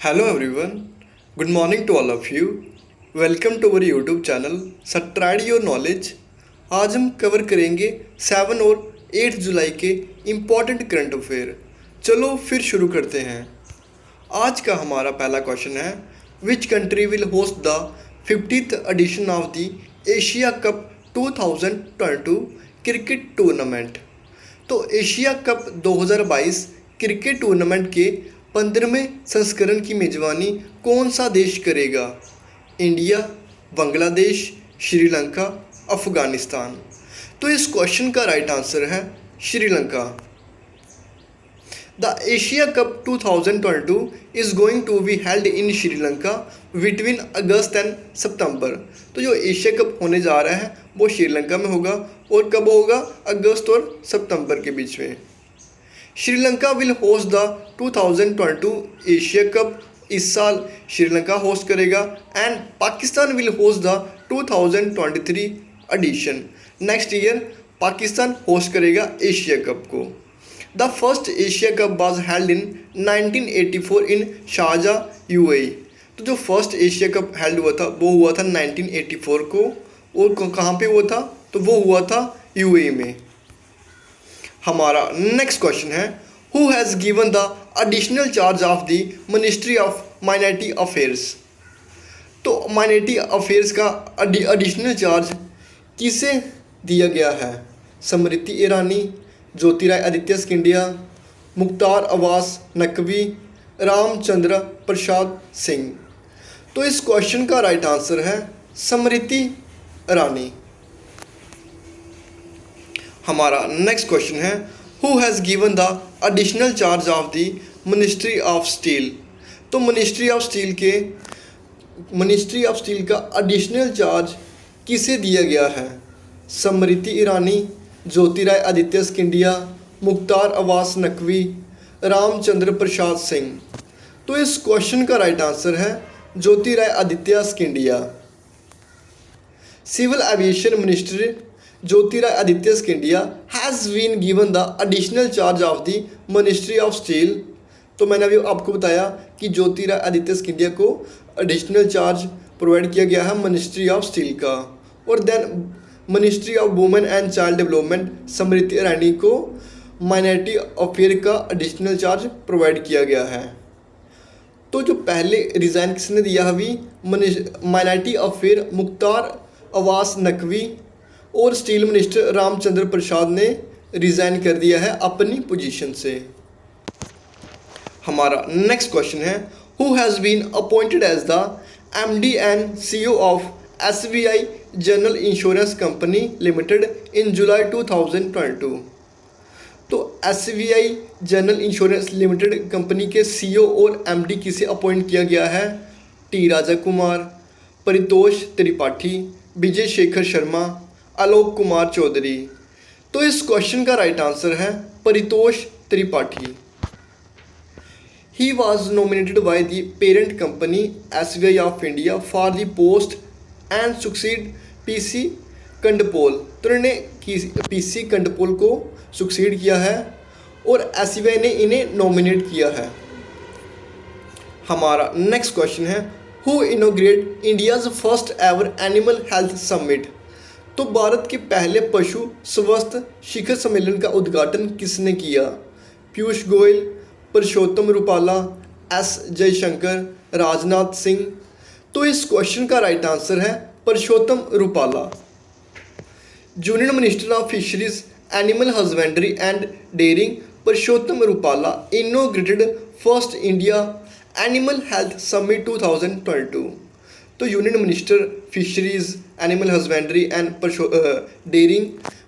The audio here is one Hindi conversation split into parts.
Hello everyone, good morning to all of you. Welcome to our YouTube channel stride your knowledge. आज हम कवर करेंगे 7 और 8 जुलाई के इम्पॉर्टेंट करंट अफेयर। चलो फिर शुरू करते हैं। आज का हमारा पहला क्वेश्चन है, which country will host the 50th edition of the Asia Cup 2022 cricket tournament. तो एशिया कप 2022 क्रिकेट टूर्नामेंट के 15वें संस्करण की मेज़बानी कौन सा देश करेगा? इंडिया, बांग्लादेश, श्रीलंका, अफ़गानिस्तान। तो इस क्वेश्चन का राइट आंसर है Sri Lanka. The Asia Cup 2022 is going to be held in Sri Lanka between August and September. तो जो एशिया कप होने जा रहा है वो श्रीलंका में होगा, और कब होगा? अगस्त और सितंबर के बीच में। Sri Lanka will host the 2022 Asia cup. इस साल श्रीलंका होस्ट करेगा। And Pakistan will host the 2023 edition. Next year Pakistan host करेगा एशिया कप को। The first Asia cup was held in 1984 in Sharjah, UAE. तो जो फर्स्ट एशिया कप हेल्ड हुआ था वो हुआ था 1984 को, और कहाँ पे हुआ था? तो वो हुआ था यूएई में। हमारा नेक्स्ट क्वेश्चन है, who has given the additional charge of the ministry of minority affairs. तो माइनॉरिटी अफेयर्स का एडिशनल चार्ज किसे दिया गया है? स्मृति ईरानी, ज्योतिरादित्य सिंधिया, मुख्तार अब्बास नकवी, रामचंद्र प्रसाद सिंह। तो इस क्वेश्चन का राइट आंसर है स्मृति ईरानी। हमारा नेक्स्ट क्वेश्चन है, who has given the additional charge of the ministry of steel. तो मिनिस्ट्री ऑफ स्टील का एडिशनल चार्ज किसे दिया गया है? स्मृति ईरानी, ज्योतिरादित्य सिंधिया, मुख्तार अब्बास नकवी, रामचंद्र प्रसाद सिंह। तो इस क्वेश्चन का राइट आंसर है Jyotiraditya Scindia. Civil aviation minister Jyotiraditya Scindia has been given the additional charge of the ministry of steel. तो मैंने अभी आपको बताया कि ज्योतिरादित्य सिंधिया को एडिशनल चार्ज प्रोवाइड किया गया है मिनिस्ट्री ऑफ स्टील का। और then ministry of women and child development Smriti Irani को माइनॉरिटी अफेयर का एडिशनल चार्ज प्रोवाइड किया गया है। तो जो पहले रिज़ाइन किसने दिया अभी? माइनॉरिटी अफेयर मुख्तार अब्बास नकवी, और स्टील मिनिस्टर रामचंद्र प्रसाद ने रिज़ाइन कर दिया है अपनी पोजीशन से। हमारा नेक्स्ट क्वेश्चन है, who has been appointed as the MD and CEO of SBI General Insurance Company Limited in July 2022। तो SBI General Insurance Limited Company के सीईओ और एमडी किसे अपॉइंट किया गया है? टी राजा कुमार, परितोष त्रिपाठी, विजय शेखर शर्मा, आलोक कुमार चौधरी। तो इस क्वेश्चन का राइट आंसर है Paritosh Tripathi. He was nominated by the parent company SBI of India for the post and succeed PC Kandpal. तो इन्होंने पीसी कंडपोल को सुक्सीड किया है और एसबीआई ने इन्हें नॉमिनेट किया है। हमारा नेक्स्ट क्वेश्चन है, who inaugurate India's first ever animal health summit. तो भारत के पहले पशु स्वास्थ्य शिखर सम्मेलन का उद्घाटन किसने किया? पीयूष गोयल, पुरुषोत्तम रूपाला, एस जयशंकर, राजनाथ सिंह। तो इस क्वेश्चन का राइट आंसर है Purushottam Rupala. Union minister of fisheries, animal husbandry and dairying Purushottam Rupala inaugurated first India animal health summit 2022। तो union minister fisheries, animal husbandry and dairying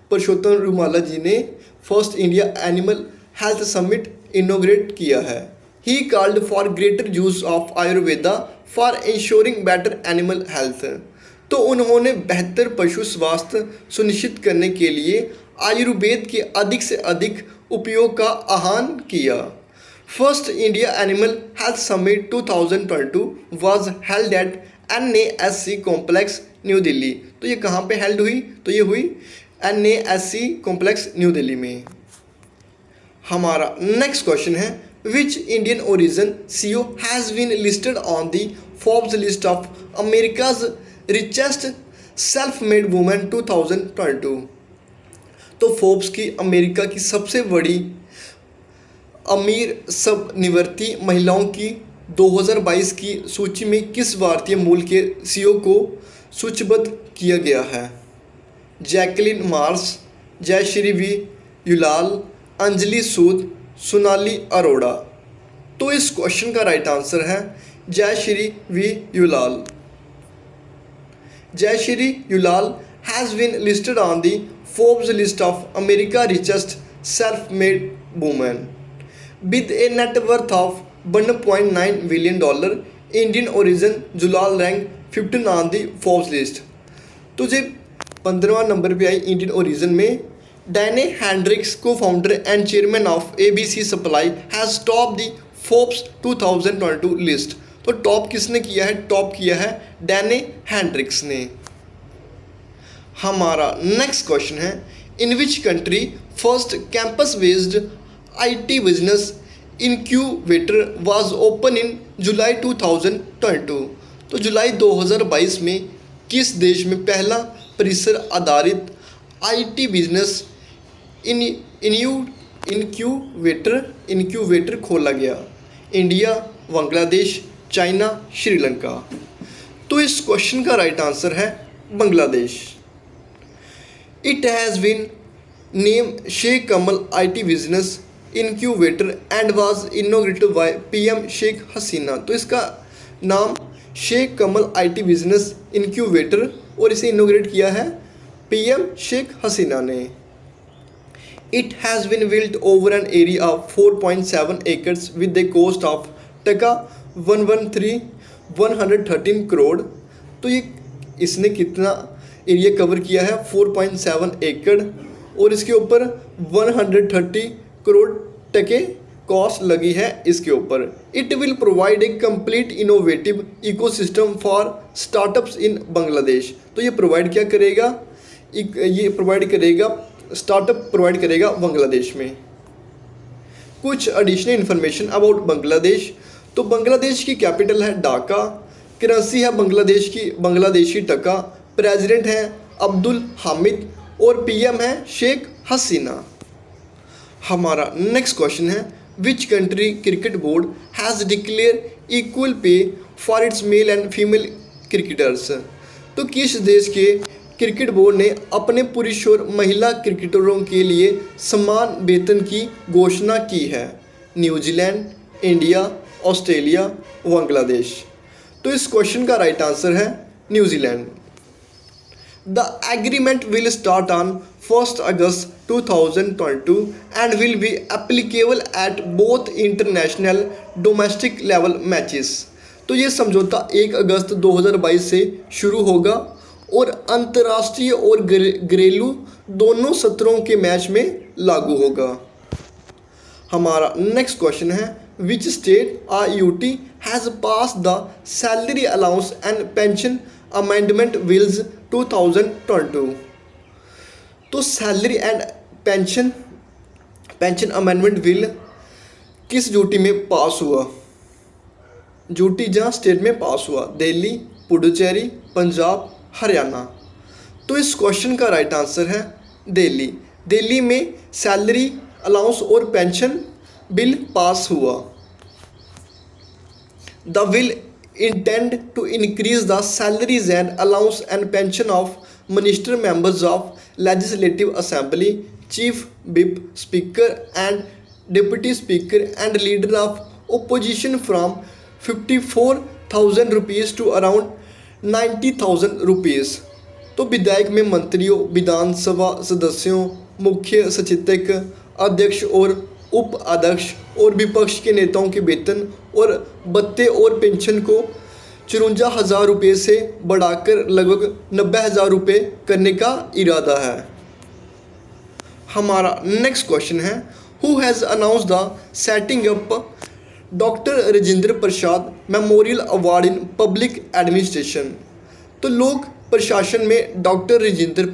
Purushottam Rupala ji ने first India animal health summit inaugurate किया है। He called for greater use of Ayurveda for ensuring better animal health. तो उन्होंने बेहतर पशु स्वास्थ्य सुनिश्चित करने के लिए आयुर्वेद के अधिक से अधिक उपयोग का आह्वान किया। First India animal health summit 2022 was held at NASC complex new Delhi. तो ये कहाँ पे हेल्ड हुई? तो ये हुई NASC कॉम्प्लेक्स न्यू दिल्ली में। हमारा नेक्स्ट क्वेश्चन है, Which Indian origin CEO has been listed on the Forbes list of America's richest self-made women 2022? तो फोर्ब्स की अमेरिका की सबसे बड़ी अमीर स्वनिवृत्ति महिलाओं की 2022 की सूची में किस भारतीय मूल के सीईओ को सूचीबद्ध किया गया है? Jacqueline Mars, Jayshree V Ullal, Anjali Sood, Sonali Arora. तो इस क्वेश्चन का राइट आंसर है Jayshree V Ullal. Jayshree Ullal has been listed on the Forbes list of America richest self-made women. With a net worth of $1.9 billion, Indian origin Ullal rank 15 on the Forbes list। तो जब 15वां नंबर पे आई इंडियन ओरिजिन में, डैने हैंड्रिक्स को founder and chairman of ABC supply has top the Forbes 2022 list. तो टॉप किसने किया है? टॉप किया है डैने हैंड्रिक्स ने। हमारा नेक्स्ट क्वेश्चन है, in which country first campus based IT business incubator was open in July 2022? तो जुलाई 2022 में किस देश में पहला परिसर आधारित IT बिजनेस इनक्यूबेटर खोला गया? India, Bangladesh, China, Sri Lanka. तो इस क्वेश्चन का राइट आंसर है Bangladesh. It has been named Sheikh Kamal IT Business Incubator and was inaugurated by PM Sheikh Hasina। तो इसका नाम शेख कमल IT Business Incubator और इसे इनोग्रेट किया है PM शेख हसीना ने। It has been built over an area of 4.7 acres with the cost of टका 113 करोड़। तो ये इसने कितना एरिया कवर किया है? 4.7 एकड़ और इसके ऊपर 130 करोड़ टके कॉस्ट लगी है इसके ऊपर। It will provide a complete innovative ecosystem for startups इन बांग्लादेश। तो ये प्रोवाइड क्या करेगा? ये प्रोवाइड करेगा स्टार्टअप प्रोवाइड करेगा बांग्लादेश में। कुछ एडिशनल इन्फॉर्मेशन अबाउट बांग्लादेश। तो बांग्लादेश की कैपिटल है ढाका, करेंसी है बांग्लादेश की बांग्लादेशी टका, प्रेसिडेंट हैं अब्दुल हामिद और PM है शेख हसीना। हमारा नेक्स्ट क्वेश्चन है, which country cricket board has declare equal pay for its male and female cricketers? तो किस देश के क्रिकेट बोर्ड ने अपने पुरुष और महिला क्रिकेटरों के लिए समान वेतन की घोषणा की है? New Zealand, India, Australia, Bangladesh. तो इस क्वेश्चन का राइट आंसर है New Zealand. The agreement will start on 1st August 2022 and will be applicable at both international domestic level matches। तो ये समझौता 1 अगस्त 2022 से शुरू होगा और अंतर्राष्ट्रीय और घरेलू दोनों सत्रों के मैच में लागू होगा। हमारा नेक्स्ट क्वेश्चन है, which state IUT has pass the salary allowance and pension amendment bills 2022? तो salary and pension amendment bill किस यूटी में पास हुआ? यूटी जहाँ स्टेट में पास हुआ? दिल्ली, पुडुचेरी, पंजाब, हरियाणा। तो इस क्वेश्चन का राइट आंसर है दिल्ली। दिल्ली में सैलरी अलाउंस और पेंशन बिल पास हुआ। The bill intend to increase the salaries and allowance and pension of minister, members of legislative assembly, chief whip, speaker and deputy speaker and leader of opposition from 54,000 rupees to around 90,000 rupees। तो विधायक में मंत्रियों, विधानसभा सदस्यों, मुख्य सचेतक, अध्यक्ष और उप अध्यक्ष और विपक्ष के नेताओं के वेतन और भत्ते और पेंशन को 54,000 रुपये से बढ़ाकर लगभग 90,000 रुपये करने का इरादा है। हमारा नेक्स्ट क्वेश्चन है, who has announce the setting up doctor Rajendra Prasad memorial award in public administration? तो लोक प्रशासन में डॉक्टर राजेंद्र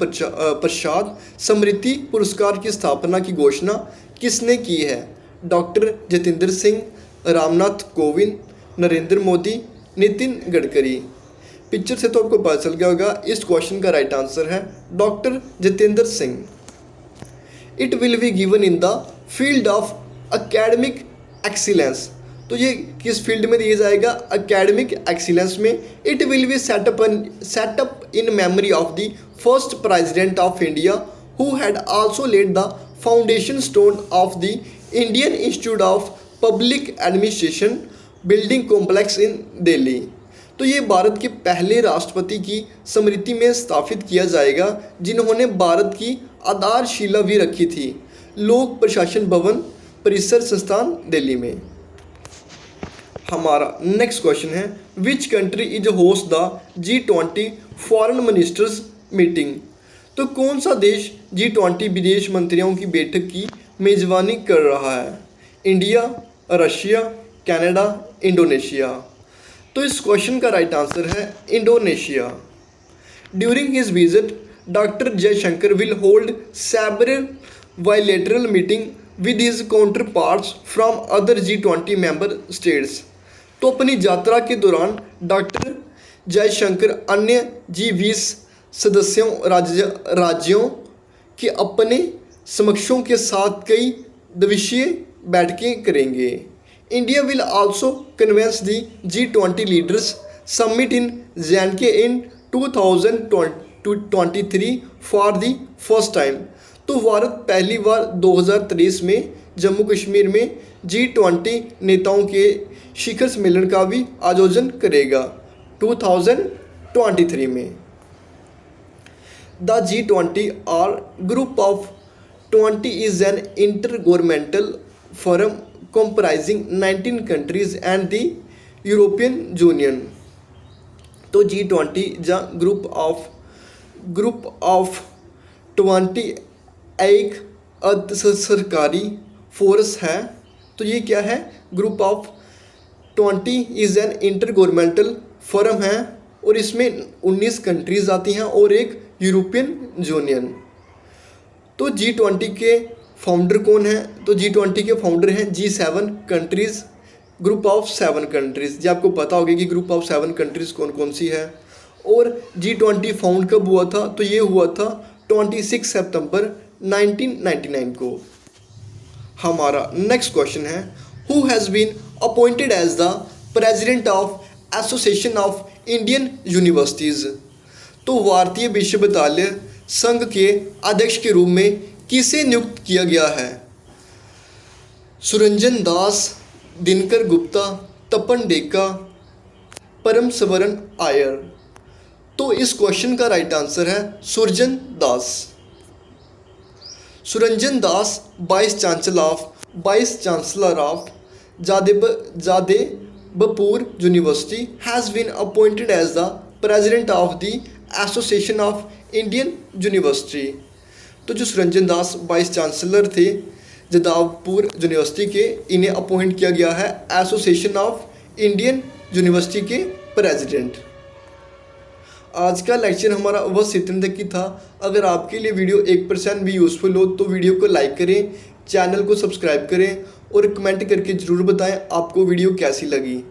प्रसाद स्मृति पुरस्कार की स्थापना की घोषणा किसने की है? डॉक्टर जितेंद्र सिंह, रामनाथ कोविंद, नरेंद्र मोदी, नितिन गडकरी। पिक्चर से तो आपको पता चल गया होगा, इस क्वेश्चन का राइट आंसर है doctor Jitendra Singh. It will be given in the field of academic excellence. तो ये किस फील्ड में दिया जाएगा? एकेडमिक एक्सीलेंस में। It will be set up in memory of the first president of India who had also laid the foundation stone of the Indian Institute of Public Administration building complex in Delhi. तो ये भारत के पहले राष्ट्रपति की स्मृति में स्थापित किया जाएगा जिन्होंने भारत की आधारशिला भी रखी थी, लोक प्रशासन भवन परिसर संस्थान दिल्ली में। हमारा नेक्स्ट क्वेश्चन है, which country is host the G20 foreign ministers meeting. तो कौन सा देश G20 विदेश मंत्रियों की बैठक की मेजबानी कर रहा है? India, Russia, Canada, Indonesia. तो इस क्वेश्चन का राइट आंसर है Indonesia. During his visit doctor Jaishankar will hold several bilateral meeting with his counter parts from other G20 member states. तो अपनी यात्रा के दौरान डॉक्टर जयशंकर अन्य G20 सदस्यों राज्यों के अपने समकक्षों के साथ कई द्विपक्षीय बैठकें करेंगे। India will also convenes the G20 leaders summit in JNK in 2023 for the first time. तो भारत पहली बार 2023 में जम्मू कश्मीर में G20 नेताओं के शिखर सम्मेलन का भी आयोजन करेगा 2023 में। द G20 और group of 20 is an intergovernmental forum comprising 19 countries and the European Union। तो G20 या ग्रुप ऑफ 20 एक अर्ध सरकारी फोर्स है। तो ये क्या है? Group of 20 is an intergovernmental forum है और इसमें 19 कंट्रीज़ आती हैं और एक यूरोपियन यूनियन। तो G20 के फाउंडर कौन है? तो G20 के फाउंडर हैं G7 countries, group of 7 countries. जी आपको पता होगा कि ग्रुप ऑफ 7 कंट्रीज़ कौन कौन सी है। और G20 फाउंड कब हुआ था? तो ये हुआ था 26 सितंबर 1999 को। हमारा नेक्स्ट क्वेश्चन है, who has been appointed as the president of Association of Indian Universities. तो भारतीय विश्वविद्यालय संघ के अध्यक्ष के रूप में किसे नियुक्त किया गया है? सुरंजन दास, दिनकर गुप्ता, तपन डेका, परम स्वरण आयर। तो इस क्वेश्चन का राइट आंसर है Surjan Das. Suranjan Das vice chancellor of Jadavpur university has been appointed as the president of the association of Indian university. तो जो सुरंजन दास वाइस चांसलर थे जादवपुर यूनिवर्सिटी के, इन्हें अपॉइंट किया गया है एसोसिएशन ऑफ इंडियन यूनिवर्सिटी के प्रेसिडेंट। आज का लेक्चर हमारा बस इतने तक ही था। अगर आपके लिए वीडियो 1% भी यूज़फुल हो तो वीडियो को लाइक करें, चैनल को सब्सक्राइब करें और कमेंट करके ज़रूर बताएं आपको वीडियो कैसी लगी।